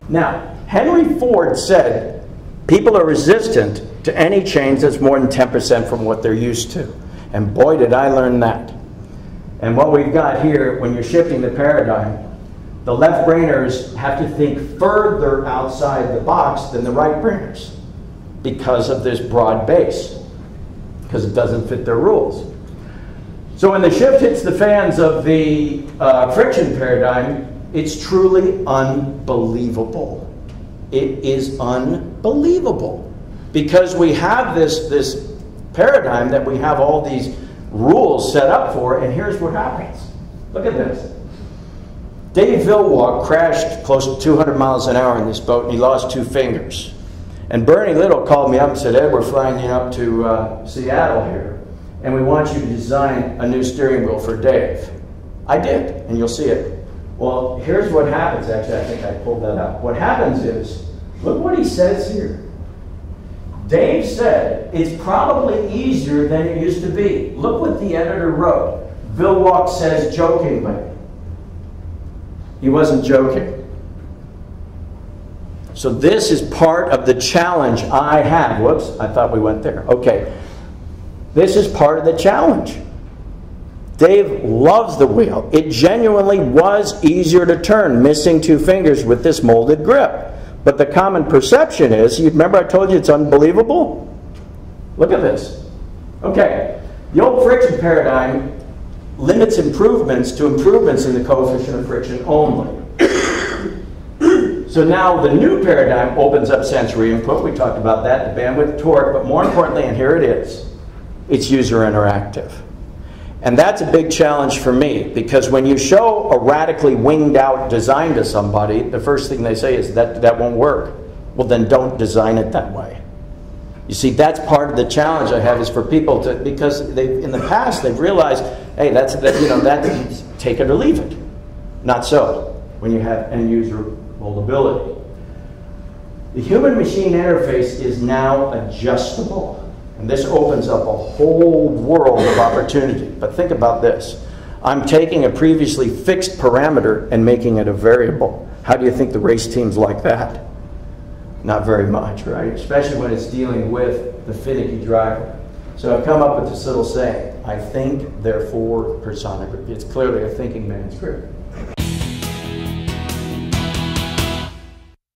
Now, Henry Ford said people are resistant to any change that's more than 10% from what they're used to. And boy, did I learn that. And what we've got here, when you're shifting the paradigm, the left-brainers have to think further outside the box than the right-brainers because of this broad base, because it doesn't fit their rules. So when the shift hits the fans of the friction paradigm, it's truly unbelievable. It is unbelievable. Because we have this paradigm that we have all these rules set up for, and here's what happens. Look at this. Dave Villwalk crashed close to 200 miles an hour in this boat, and he lost 2 fingers. And Bernie Little called me up and said, Ed, we're flying you up to Seattle here, and we want you to design a new steering wheel for Dave. I did, and you'll see it. Well, here's what happens. Actually, I think I pulled that up. What happens is, look what he says here. Dave said, it's probably easier than it used to be. Look what the editor wrote. Villwalk says jokingly. He wasn't joking. So this is part of the challenge I have. Whoops, I thought we went there. Okay. This is part of the challenge. Dave loves the wheel. It genuinely was easier to turn, missing 2 fingers with this molded grip. But the common perception is, you remember I told you it's unbelievable? Look at this. Okay, the old friction paradigm limits improvements to improvements in the coefficient of friction only. So now the new paradigm opens up sensory input. We talked about that, the bandwidth, torque, but more importantly, and here it is, it's user interactive. And that's a big challenge for me, because when you show a radically winged out design to somebody, the first thing they say is that won't work. Well, then don't design it that way. You see, that's part of the challenge I have, is for people to, because in the past they've realized, hey, that's take it or leave it. Not so when you have end user moldability. The human-machine interface is now adjustable. And this opens up a whole world of opportunity. But think about this. I'm taking a previously fixed parameter and making it a variable. How do you think the race teams like that? Not very much, right? Especially when it's dealing with the finicky driver. So I've come up with this little saying, I think, therefore personified. It's clearly a thinking man's script.